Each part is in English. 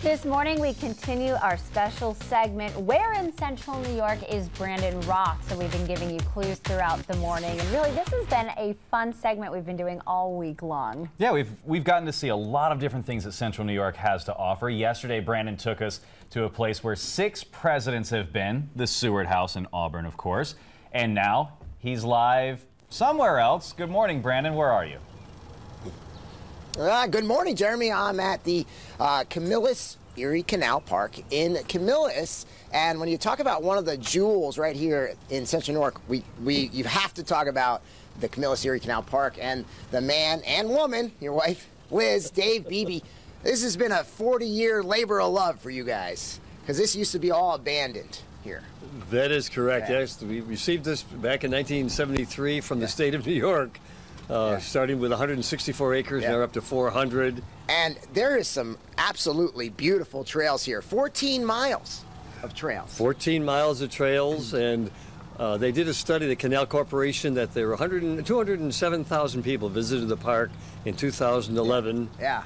This morning, we continue our special segment, Where in Central New York is Brandon Roth? So we've been giving you clues throughout the morning. And really, this has been a fun segment we've been doing all week long. Yeah, we've gotten to see a lot of different things that Central New York has to offer. Yesterday, Brandon took us to a place where 6 presidents have been, the Seward House in Auburn, of course. And now he's live somewhere else. Good morning, Brandon. Where are you? Good morning, Jeremy. I'm at the Camillus Erie Canal Park in Camillus, and when you talk about one of the jewels right here in Central New York, you have to talk about the Camillus Erie Canal Park and the man and woman, your wife Liz, Dave Beebe. This has been a 40-year labor of love for you guys, because this used to be all abandoned here. That is correct. Yeah. Yes, we received this back in 1973 from the state of New York. Starting with 164 acres, now up to 400. And there is some absolutely beautiful trails here. 14 miles of trails. 14 miles of trails, and they did a study, the Canal Corporation, that there were 207,000 people visited the park in 2011. Yeah.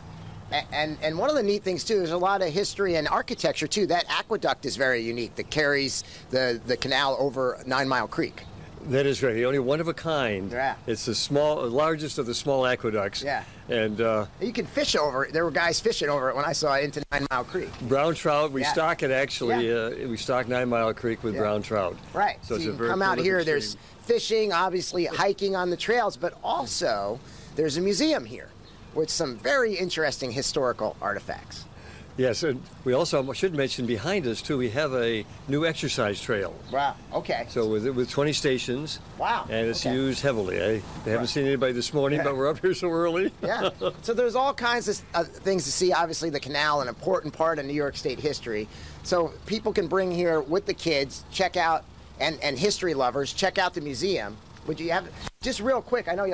And one of the neat things, too, there's a lot of history and architecture, too. That aqueduct is very unique that carries the canal over 9 Mile Creek. That is right. Only one of a kind. Yeah. It's the largest of the small aqueducts. Yeah. And you can fish over it. There were guys fishing over it when I saw it into 9 Mile Creek. Brown trout. We stock it actually. We stock 9 Mile Creek with brown trout. Right. So it's you a very come out here. stream. There's fishing, obviously hiking on the trails, but also there's a museum here with some very interesting historical artifacts. Yes, and we also should mention behind us, too, we have a new exercise trail. Wow, okay. So with 20 stations. Wow. And it's used heavily. I haven't seen anybody this morning, but we're up here so early. Yeah. So there's all kinds of things to see. Obviously, the canal, an important part of New York State history. So people can bring here with the kids, check out, and history lovers, check out the museum. Would you have, just real quick, I know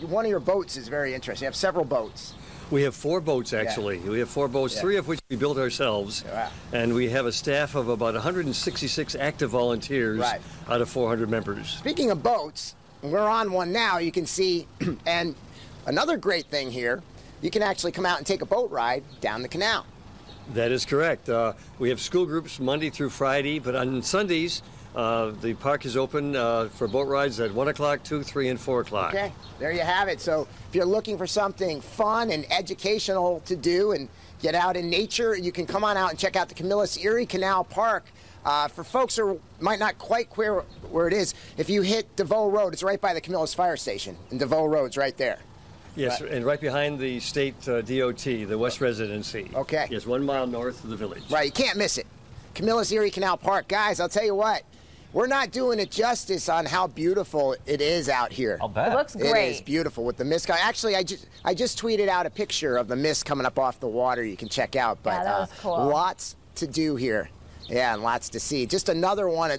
one of your boats is very interesting. You have several boats. We have 4 boats, actually. We have 4 boats, 3 of which we built ourselves. Wow. And we have a staff of about 166 active volunteers out of 400 members. Speaking of boats, we're on one now, you can see. And another great thing here, you can actually come out and take a boat ride down the canal. That is correct. We have school groups Monday through Friday, but on Sundays, the park is open for boat rides at 1 o'clock, 2, 3, and 4 o'clock. Okay, there you have it. So if you're looking for something fun and educational to do and get out in nature, you can come on out and check out the Camillus Erie Canal Park. For folks who might not quite clear where it is, if you hit DeVoe Road, it's right by the Camillus Fire Station, and DeVoe Road's right there. Yes, and right behind the state DOT, the West Residency. Okay. Yes, 1 mile north of the village. Right, you can't miss it. Camillus Erie Canal Park. Guys, I'll tell you what, we're not doing it justice on how beautiful it is out here. I'll bet. It looks great. It is beautiful with the mist. Actually, I just tweeted out a picture of the mist coming up off the water you can check out. But yeah, that was cool. Lots to do here. Yeah, and lots to see. Just another one.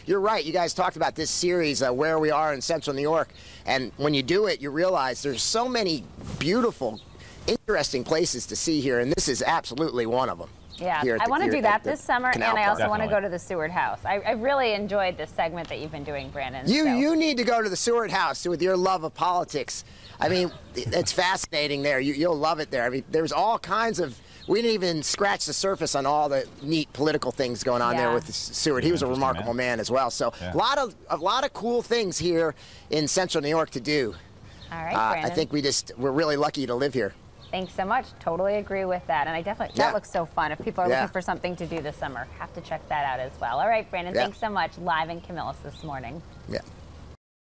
You're right. You guys talked about this series, Where We Are in Central New York. And when you do it, you realize there's so many beautiful, interesting places to see here. And this is absolutely one of them. Yeah, I want to do that this summer, and I also want to go to the Seward House. I really enjoyed this segment that you've been doing, Brandon. You need to go to the Seward House with your love of politics. I mean, it's fascinating there. You'll love it there. I mean, there's all kinds of. We didn't even scratch the surface on all the neat political things going on there with Seward. He was a remarkable man as well. So a lot of cool things here in Central New York to do. All right, Brandon. I think we're really lucky to live here. Thanks so much. Totally agree with that. And I definitely, that looks so fun. If people are looking for something to do this summer, have to check that out as well. All right, Brandon, thanks so much. Live in Camillus this morning. Yeah.